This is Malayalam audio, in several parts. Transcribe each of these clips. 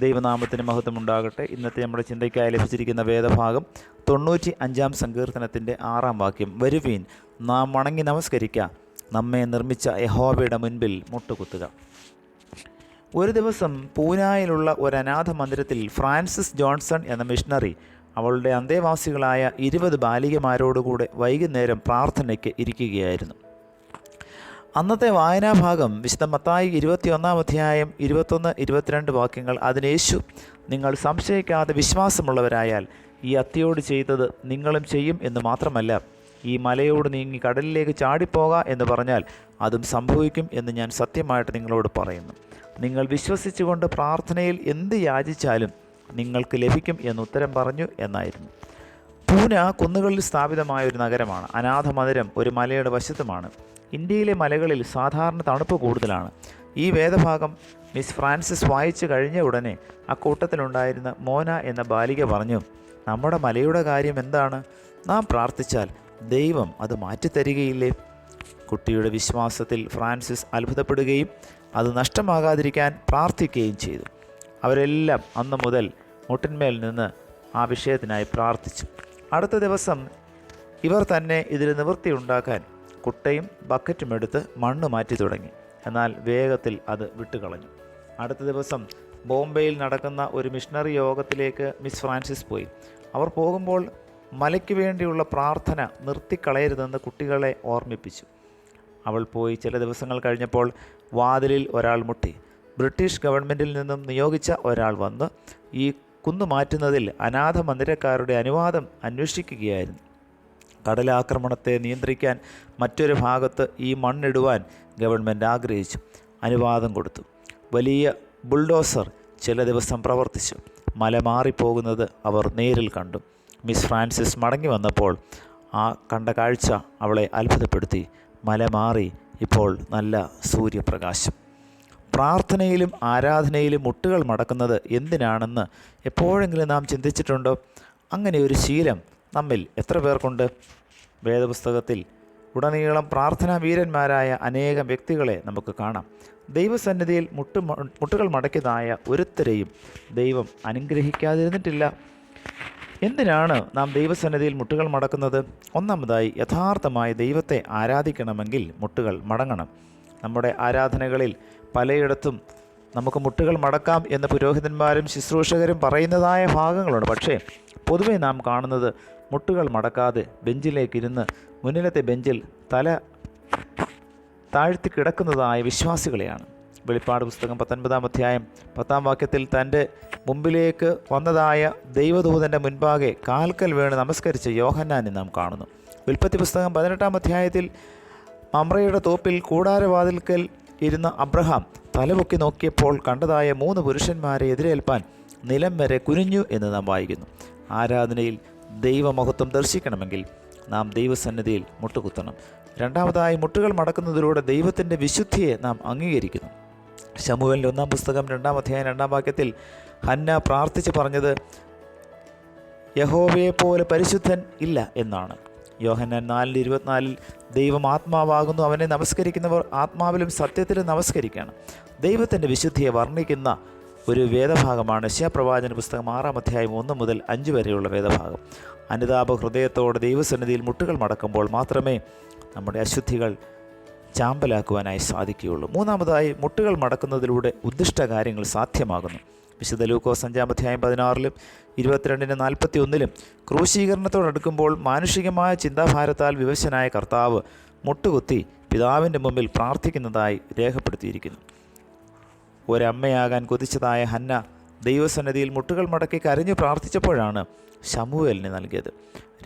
ദൈവനാമത്തിന് മഹത്വം ഉണ്ടാകട്ടെ. ഇന്നത്തെ നമ്മുടെ ചിന്തയ്ക്കായി ലഭിച്ചിരിക്കുന്ന വേദഭാഗം 95-ാം സങ്കീർത്തനത്തിൻ്റെ 6-ാം വാക്യം. വരുവീൻ, നാം വണങ്ങി നമസ്കരിക്കാം, നമ്മെ നിർമ്മിച്ച യഹോവയുടെ മുൻപിൽ മുട്ടുകുത്തുക. ഒരു ദിവസം പൂനായിലുള്ള ഒരു അനാഥ മന്ദിരത്തിൽ ഫ്രാൻസിസ് ജോൺസൺ എന്ന മിഷണറി അവളുടെ അന്തേവാസികളായ 20 ബാലികമാരോടുകൂടെ വൈകുന്നേരം പ്രാർത്ഥനയ്ക്ക് ഇരിക്കുകയായിരുന്നു. അന്നത്തെ വായനാഭാഗം വിശുദ്ധ മത്തായി 21-ാം അധ്യായം 21-22 വാക്യങ്ങൾ. അതിന് യേശു, നിങ്ങൾ സംശയിക്കാതെ വിശ്വാസമുള്ളവരായാൽ ഈ അത്തിയോട് ചെയ്തത് നിങ്ങളും ചെയ്യും എന്ന് മാത്രമല്ല, ഈ മലയോട് നീങ്ങി കടലിലേക്ക് ചാടിപ്പോക എന്ന് പറഞ്ഞാൽ അതും സംഭവിക്കും എന്ന് ഞാൻ സത്യമായിട്ട് നിങ്ങളോട് പറയുന്നു. നിങ്ങൾ വിശ്വസിച്ചുകൊണ്ട് പ്രാർത്ഥനയിൽ എന്ത് യാചിച്ചാലും നിങ്ങൾക്ക് ലഭിക്കും എന്ന് ഉത്തരം പറഞ്ഞു എന്നായിരുന്നു. പൂന കുന്നുകളിൽ സ്ഥാപിതമായ ഒരു നഗരമാണ്. അനാഥ മന്ദിരം ഒരു മലയുടെ വശത്തുമാണ്. ഇന്ത്യയിലെ മലകളിൽ സാധാരണ തണുപ്പ് കൂടുതലാണ്. ഈ വേദഭാഗം മിസ് ഫ്രാൻസിസ് വായിച്ചു കഴിഞ്ഞ ഉടനെ അക്കൂട്ടത്തിലുണ്ടായിരുന്ന മോന എന്ന ബാലിക പറഞ്ഞു, നമ്മുടെ മലയുടെ കാര്യം എന്താണ്? നാം പ്രാർത്ഥിച്ചാൽ ദൈവം അത് മാറ്റിത്തരികയില്ലേ? കുട്ടിയുടെ വിശ്വാസത്തിൽ ഫ്രാൻസിസ് അത്ഭുതപ്പെടുകയും അത് നഷ്ടമാകാതിരിക്കാൻ പ്രാർത്ഥിക്കുകയും ചെയ്തു. അവരെല്ലാം അന്ന് മുതൽ മുട്ടിന്മേൽ നിന്ന് ആ വിഷയത്തിനായി പ്രാർത്ഥിച്ചു. അടുത്ത ദിവസം ഇവർ തന്നെ ഇതിൽ നിവൃത്തിയുണ്ടാക്കാൻ കുട്ടയും ബക്കറ്റും എടുത്ത് മണ്ണ് മാറ്റി തുടങ്ങി. എന്നാൽ വേഗത്തിൽ അത് വിട്ടുകളഞ്ഞു. അടുത്ത ദിവസം ബോംബെയിൽ നടക്കുന്ന ഒരു മിഷണറി യോഗത്തിലേക്ക് മിസ് ഫ്രാൻസിസ് പോയി. അവർ പോകുമ്പോൾ മലയ്ക്ക് വേണ്ടിയുള്ള പ്രാർത്ഥന നിർത്തിക്കളയരുതെന്ന് കുട്ടികളെ ഓർമ്മിപ്പിച്ചു. അവൾ പോയി ചില ദിവസങ്ങൾ കഴിഞ്ഞപ്പോൾ വാതിലിൽ ഒരാൾ മുട്ടി. ബ്രിട്ടീഷ് ഗവൺമെൻറ്റിൽ നിന്നും നിയോഗിച്ച ഒരാൾ വന്ന് ഈ കുന്നു മാറ്റുന്നതിൽ അനാഥ മന്ദിരക്കാരുടെ അനുവാദം അന്വേഷിക്കുകയായിരുന്നു. കടലാക്രമണത്തെ നിയന്ത്രിക്കാൻ മറ്റൊരു ഭാഗത്ത് ഈ മണ്ണിടുവാൻ ഗവൺമെൻറ് ആഗ്രഹിച്ചു. അനുവാദം കൊടുത്തു. വലിയ ബുൾഡോസർ ചില ദിവസം പ്രവർത്തിച്ചു. മല മാറിപ്പോകുന്നത് അവർ നേരിൽ കണ്ടു. മിസ് ഫ്രാൻസിസ് മടങ്ങി വന്നപ്പോൾ ആ കണ്ട കാഴ്ച അവളെ അത്ഭുതപ്പെടുത്തി. മല മാറി, ഇപ്പോൾ നല്ല സൂര്യപ്രകാശം. പ്രാർത്ഥനയിലും ആരാധനയിലും മുട്ടുകൾ മടക്കുന്നത് എന്തിനാണെന്ന് എപ്പോഴെങ്കിലും നാം ചിന്തിച്ചിട്ടുണ്ടോ? അങ്ങനെ ഒരു ശീലം നമ്മിൽ എത്ര പേർക്കുണ്ട്? വേദപുസ്തകത്തിൽ ഉടനീളം പ്രാർത്ഥനാ വീരന്മാരായ അനേകം വ്യക്തികളെ നമുക്ക് കാണാം. ദൈവസന്നിധിയിൽ മുട്ടുകൾ മടക്കിയതായ ഒരുത്തരെയും ദൈവം അനുഗ്രഹിക്കാതിരുന്നിട്ടില്ല. എന്തിനാണ് നാം ദൈവസന്നിധിയിൽ മുട്ടുകൾ മടക്കുന്നത്? ഒന്നാമതായി, യഥാർത്ഥമായി ദൈവത്തെ ആരാധിക്കണമെങ്കിൽ മുട്ടുകൾ മടങ്ങണം. നമ്മുടെ ആരാധനകളിൽ പലയിടത്തും നമുക്ക് മുട്ടുകൾ മടക്കാം എന്ന് പുരോഹിതന്മാരും ശുശ്രൂഷകരും പറയുന്നതായ ഭാഗങ്ങളുണ്ട്. പക്ഷേ പൊതുവെ നാം കാണുന്നത് മുട്ടുകൾ മടക്കാതെ ബെഞ്ചിലേക്കിരുന്ന് മുന്നിലത്തെ ബെഞ്ചിൽ തല താഴ്ത്തി കിടക്കുന്നതായ വിശ്വാസികളെയാണ്. വെളിപ്പാട് പുസ്തകം 19-ാം അധ്യായം 10-ാം വാക്യത്തിൽ തൻ്റെ മുമ്പിലേക്ക് വന്നതായ ദൈവദൂതൻ്റെ മുൻപാകെ കാൽക്കൽ വീണ് നമസ്കരിച്ച് യോഹന്നാനെ നാം കാണുന്നു. ഉൽപ്പത്തി പുസ്തകം 18-ാം അധ്യായത്തിൽ മമ്രയുടെ തോപ്പിൽ കൂടാരവാതിൽക്കൽ ഇരുന്ന അബ്രഹാം തലപൊക്കി നോക്കിയപ്പോൾ കണ്ടതായ 3 പുരുഷന്മാരെ എതിരേൽപ്പാൻ നിലം വരെ കുനിഞ്ഞു എന്ന് നാം വായിക്കുന്നു. ആരാധനയിൽ ദൈവമഹത്വം ദർശിക്കണമെങ്കിൽ നാം ദൈവസന്നിധിയിൽ മുട്ടുകുത്തണം. രണ്ടാമതായി, മുട്ടുകൾ മടക്കുന്നതിലൂടെ ദൈവത്തിൻ്റെ വിശുദ്ധിയെ നാം അംഗീകരിക്കുന്നു. ശമൂവേലിൻ്റെ 1-ാം പുസ്തകം 2-ാം അധ്യായം 2-ാം വാക്യത്തിൽ ഹന്ന പ്രാർത്ഥിച്ച് പറഞ്ഞത് യഹോവയെപ്പോലെ പരിശുദ്ധൻ ഇല്ല എന്നാണ്. യോഹന്നാൻ 4:24 ദൈവം ആത്മാവാകുന്നു, അവനെ നമസ്കരിക്കുന്നവർ ആത്മാവിലും സത്യത്തിലും നമസ്കരിക്കണം. ദൈവത്തിൻ്റെ വിശുദ്ധിയെ വർണ്ണിക്കുന്ന ഒരു വേദഭാഗമാണ് യെശയ്യാപ്രവാചന പുസ്തകം 6-ാം അധ്യായം 1 മുതൽ 5 വരെയുള്ള വേദഭാഗം. അനുതാപ ഹൃദയത്തോടെ ദൈവസന്നിധിയിൽ മുട്ടുകൾ മടക്കുമ്പോൾ മാത്രമേ നമ്മുടെ അശുദ്ധികൾ ചാമ്പലാക്കുവാനായി സാധിക്കുകയുള്ളൂ. മൂന്നാമതായി, മുട്ടുകൾ മടക്കുന്നതിലൂടെ ഉദ്ദിഷ്ട കാര്യങ്ങൾ സാധ്യമാകുന്നു. വിശുദ്ധ ലൂക്കോസ് 5-ാം അധ്യായം 16-ലും 22-41-ലും ക്രൂശീകരണത്തോടടുക്കുമ്പോൾ മാനുഷികമായ ചിന്താഭാരത്താൽ വിവശനായ കർത്താവ് മുട്ടുകുത്തി പിതാവിൻ്റെ മുമ്പിൽ പ്രാർത്ഥിക്കുന്നതായി രേഖപ്പെടുത്തിയിരിക്കുന്നു. ഒരമ്മയാകാൻ കൊതിച്ചതായ ഹന്ന ദൈവസന്നിധിയിൽ മുട്ടുകൾ മടക്കി കരഞ്ഞു പ്രാർത്ഥിച്ചപ്പോഴാണ് ശമൂവേലിനെ നൽകിയത്.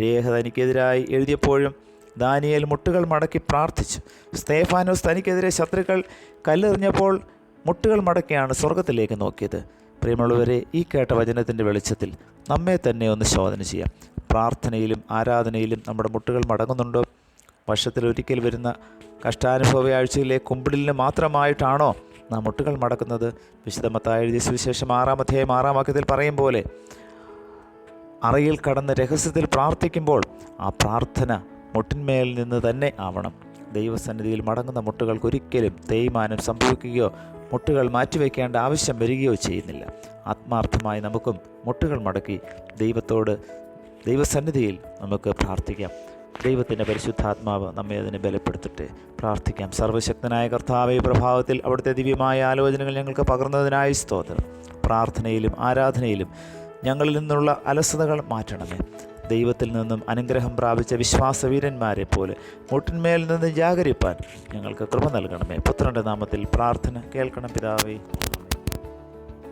രേഖ തനിക്കെതിരായി എഴുതിയപ്പോഴും ദാനിയേൽ മുട്ടുകൾ മടക്കി പ്രാർത്ഥിച്ചു. സ്തേഫാനോസ് തനിക്കെതിരെ ശത്രുക്കൾ കല്ലെറിഞ്ഞപ്പോൾ മുട്ടുകൾ മടക്കിയാണ് സ്വർഗത്തിലേക്ക് നോക്കിയത്. പ്രിയമുള്ളവരെ, ഈ കേട്ട വചനത്തിൻ്റെ വെളിച്ചത്തിൽ നമ്മെ തന്നെ ഒന്ന് ശോധന ചെയ്യാം. പ്രാർത്ഥനയിലും ആരാധനയിലും നമ്മുടെ മുട്ടുകൾ മടങ്ങുന്നുണ്ടോ? വർഷത്തിലൊരിക്കൽ വരുന്ന കഷ്ടാനുഭവ ആഴ്ചയിലെ കുമ്പിടിലിന് മാത്രമായിട്ടാണോ നാം മുട്ടുകൾ മടക്കുന്നത്? വിശുദ്ധ മത്തായി എഴുതിയ സുവിശേഷം 6-ാം അധ്യായം 6-ാം വാക്യത്തിൽ പറയും പോലെ അറയിൽ കടന്ന് രഹസ്യത്തിൽ പ്രാർത്ഥിക്കുമ്പോൾ ആ പ്രാർത്ഥന മുട്ടിന്മേൽ നിന്ന് തന്നെ ആവണം. ദൈവസന്നിധിയിൽ മടങ്ങുന്ന മുട്ടുകൾക്കൊരിക്കലും തേയ്മാനം സംഭവിക്കുകയോ മുട്ടുകൾ മാറ്റിവെക്കേണ്ട ആവശ്യം വരികയോ ചെയ്യുന്നില്ല. ആത്മാർത്ഥമായി നമുക്കും മുട്ടുകൾ മടക്കി ദൈവസന്നിധിയിൽ നമുക്ക് പ്രാർത്ഥിക്കാം. ദൈവത്തിൻ്റെ പരിശുദ്ധാത്മാവ് നമ്മെ അതിനെ ബലപ്പെടുത്തട്ടെ. പ്രാർത്ഥിക്കാം. സർവ്വശക്തനായ കർത്താവേ, പ്രഭാവത്തിൽ അവിടുത്തെ ദിവ്യമായ ആലോചനകൾ ഞങ്ങൾക്ക് പകർന്നതിനായി സ്തോത്രം. പ്രാർത്ഥനയിലും ആരാധനയിലും ഞങ്ങളിൽ നിന്നുള്ള അലസതകൾ മാറ്റണമേ. ദൈവത്തിൽ നിന്നും അനുഗ്രഹം പ്രാപിച്ച വിശ്വാസവീരന്മാരെ പോലെ മുട്ടിന്മേൽ നിന്ന് ജാഗരിപ്പാൻ ഞങ്ങൾക്ക് കൃപ നൽകണമേ. പുത്രൻ്റെ നാമത്തിൽ പ്രാർത്ഥന കേൾക്കണം പിതാവേ.